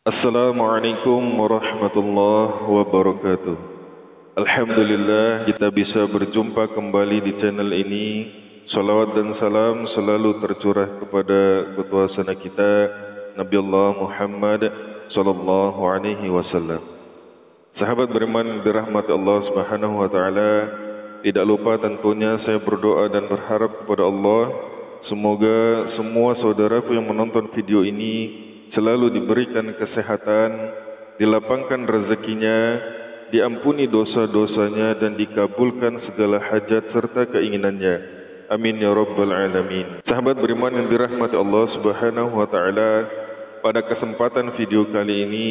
Assalamualaikum warahmatullahi wabarakatuh. Alhamdulillah kita bisa berjumpa kembali di channel ini. Salawat dan salam selalu tercurah kepada ketuhasan kita Nabi Allah Muhammad sallallahu alaihi wasallam. Sahabat beriman dirahmati Allah Subhanahu wa taala, tidak lupa tentunya saya berdoa dan berharap kepada Allah semoga semua saudaraku yang menonton video ini selalu diberikan kesehatan, dilapangkan rezekinya, diampuni dosa-dosanya dan dikabulkan segala hajat serta keinginannya. Amin ya rabbal alamin. Sahabat beriman yang dirahmati Allah Subhanahu wa taala, pada kesempatan video kali ini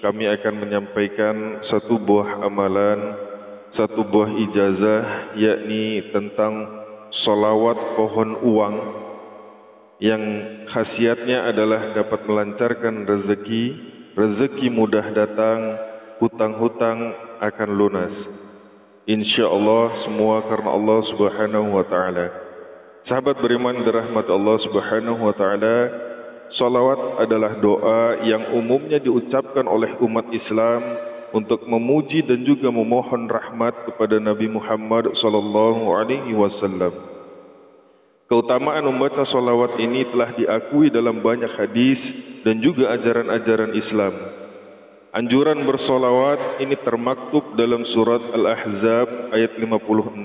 kami akan menyampaikan satu buah amalan, satu buah ijazah, yakni tentang sholawat pohon uang yang khasiatnya adalah dapat melancarkan rezeki, rezeki mudah datang, hutang-hutang akan lunas. InsyaAllah semua karena Allah Subhanahu wa ta'ala. Sahabat beriman dirahmati Allah Subhanahu wa ta'ala, sholawat adalah doa yang umumnya diucapkan oleh umat Islam untuk memuji dan juga memohon rahmat kepada Nabi Muhammad sallallahu alaihi wasallam. Keutamaan membaca sholawat ini telah diakui dalam banyak hadis dan juga ajaran-ajaran Islam. Anjuran bersolawat ini termaktub dalam surat Al-Ahzab ayat 56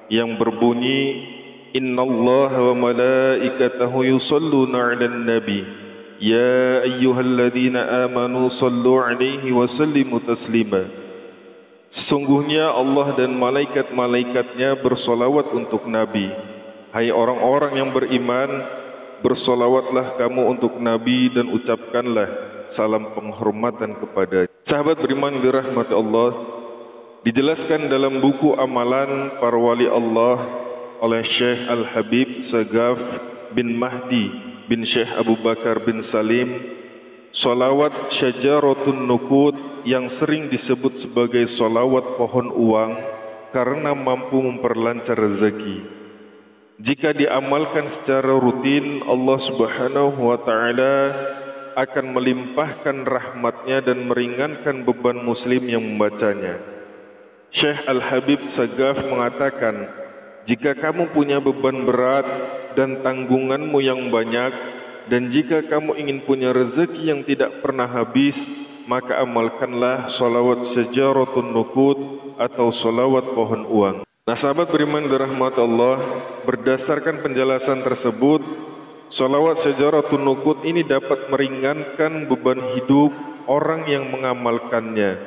yang berbunyi, Innallaha wa malaikatahu yusalluna 'alan nabi ya ayyuhalladzina amanu sallu 'alaihi wa sallimu taslima. Sesungguhnya Allah dan malaikat-malaikatnya bersolawat untuk Nabi. Hai orang-orang yang beriman, bersolawatlah kamu untuk Nabi dan ucapkanlah salam penghormatan kepada. Sahabat beriman dirahmati Allah, dijelaskan dalam buku amalan para wali Allah oleh Syekh Al-Habib Sagaf bin Mahdi bin Syekh Abu Bakar bin Salim, solawat syajaratun nukud yang sering disebut sebagai solawat pohon uang karena mampu memperlancar rezeki. Jika diamalkan secara rutin, Allah Subhanahu wa ta'ala akan melimpahkan rahmatnya dan meringankan beban muslim yang membacanya. Syekh Al-Habib Sagaf mengatakan, jika kamu punya beban berat dan tanggunganmu yang banyak, dan jika kamu ingin punya rezeki yang tidak pernah habis, maka amalkanlah sholawat syajaratun nukud atau sholawat pohon uang. Nah, sahabat beriman dirahmati Allah, berdasarkan penjelasan tersebut, sholawat syajaratun nukud ini dapat meringankan beban hidup orang yang mengamalkannya.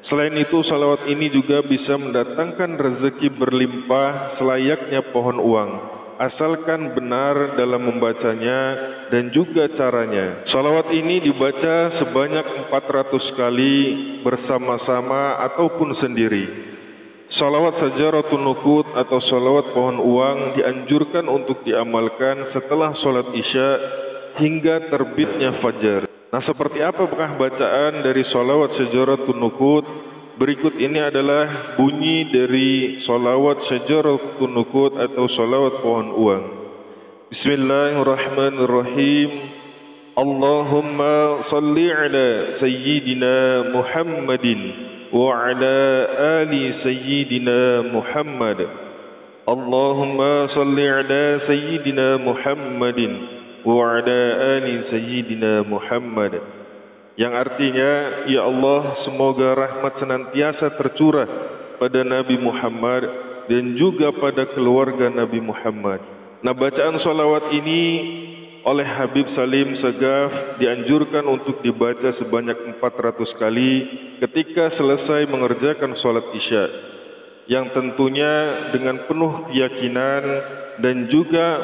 Selain itu, sholawat ini juga bisa mendatangkan rezeki berlimpah selayaknya pohon uang, asalkan benar dalam membacanya dan juga caranya. Sholawat ini dibaca sebanyak 400 kali bersama-sama ataupun sendiri. Sholawat syajaratun nukud atau sholawat pohon uang dianjurkan untuk diamalkan setelah sholat isya hingga terbitnya fajar. Nah, seperti apakah bacaan dari sholawat syajaratun nukud? Berikut ini adalah bunyi dari sholawat syajaratun nukud atau sholawat pohon uang. Bismillahirrahmanirrahim. Allahumma salli ala sayyidina Muhammadin wa ala ali sayyidina Muhammad. Allahumma salli ala sayyidina Muhammadin wa ala ali sayyidina Muhammad. Yang artinya, ya Allah, semoga rahmat senantiasa tercurah pada Nabi Muhammad dan juga pada keluarga Nabi Muhammad. Nah, bacaan sholawat ini oleh Habib Salim Sagaf dianjurkan untuk dibaca sebanyak 400 kali ketika selesai mengerjakan sholat isya, yang tentunya dengan penuh keyakinan dan juga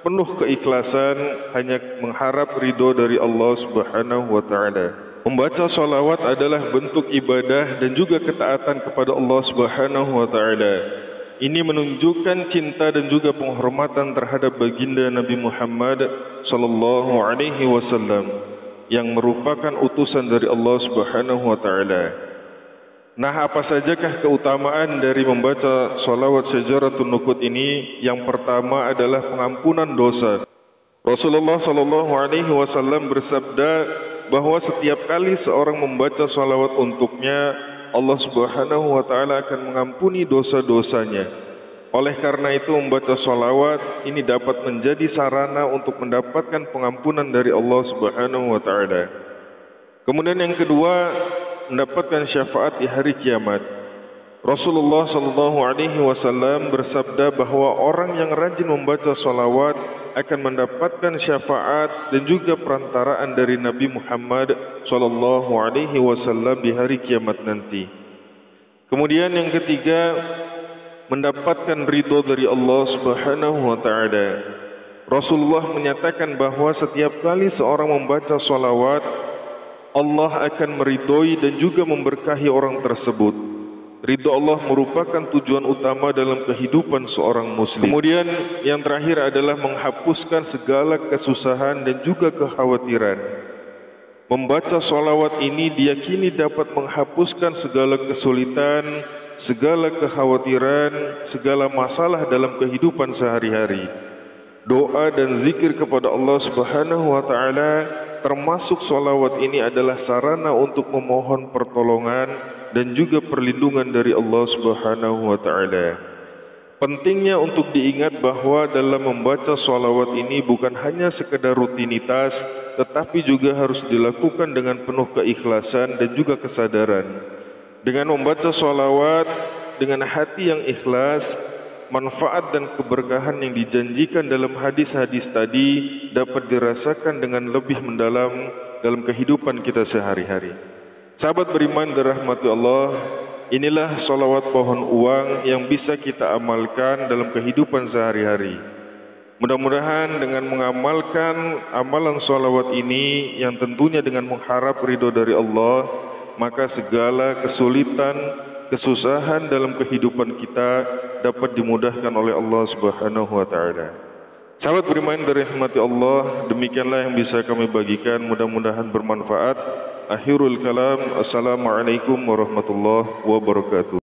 penuh keikhlasan hanya mengharap ridho dari Allah Subhanahu wa ta'ala. Membaca sholawat adalah bentuk ibadah dan juga ketaatan kepada Allah Subhanahu wa ta'ala. Ini menunjukkan cinta dan juga penghormatan terhadap baginda Nabi Muhammad sallallahu alaihi wasallam yang merupakan utusan dari Allah Subhanahu wa taala. Nah, apa sajakah keutamaan dari membaca sholawat syajaratun nukud ini? Yang pertama adalah pengampunan dosa. Rasulullah sallallahu alaihi wasallam bersabda, bahwa setiap kali seorang membaca salawat untuknya, Allah Subhanahu wa Ta'ala akan mengampuni dosa-dosanya. Oleh karena itu, membaca salawat ini dapat menjadi sarana untuk mendapatkan pengampunan dari Allah Subhanahu wa Ta'ala. Kemudian yang kedua, mendapatkan syafaat di hari kiamat. Rasulullah SAW bersabda bahwa orang yang rajin membaca salawat akan mendapatkan syafaat dan juga perantaraan dari Nabi Muhammad SAW di hari kiamat nanti. Kemudian yang ketiga, mendapatkan ridho dari Allah Subhanahu wa Ta'ala. Rasulullah menyatakan bahwa setiap kali seorang membaca salawat, Allah akan meridhoi dan juga memberkahi orang tersebut. Ridho Allah merupakan tujuan utama dalam kehidupan seorang muslim. Kemudian yang terakhir adalah menghapuskan segala kesusahan dan juga kekhawatiran. Membaca salawat ini diyakini dapat menghapuskan segala kesulitan, segala kekhawatiran, segala masalah dalam kehidupan sehari-hari. Doa dan zikir kepada Allah Subhanahu wa Ta'ala, termasuk salawat ini adalah sarana untuk memohon pertolongan dan juga perlindungan dari Allah Subhanahu wa Ta'ala. Pentingnya untuk diingat bahwa dalam membaca salawat ini bukan hanya sekedar rutinitas, tetapi juga harus dilakukan dengan penuh keikhlasan dan juga kesadaran. Dengan membaca salawat dengan hati yang ikhlas, manfaat dan keberkahan yang dijanjikan dalam hadis-hadis tadi dapat dirasakan dengan lebih mendalam dalam kehidupan kita sehari-hari. Sahabat beriman dirahmati Allah, inilah salawat pohon uang yang bisa kita amalkan dalam kehidupan sehari-hari. Mudah-mudahan dengan mengamalkan amalan salawat ini yang tentunya dengan mengharap ridho dari Allah, maka segala kesulitan, kesusahan dalam kehidupan kita dapat dimudahkan oleh Allah Subhanahu wa Ta'ala. Sahabat beriman dirahmati Allah, demikianlah yang bisa kami bagikan, mudah-mudahan bermanfaat. Akhirul kalam, assalamualaikum warahmatullahi wabarakatuh.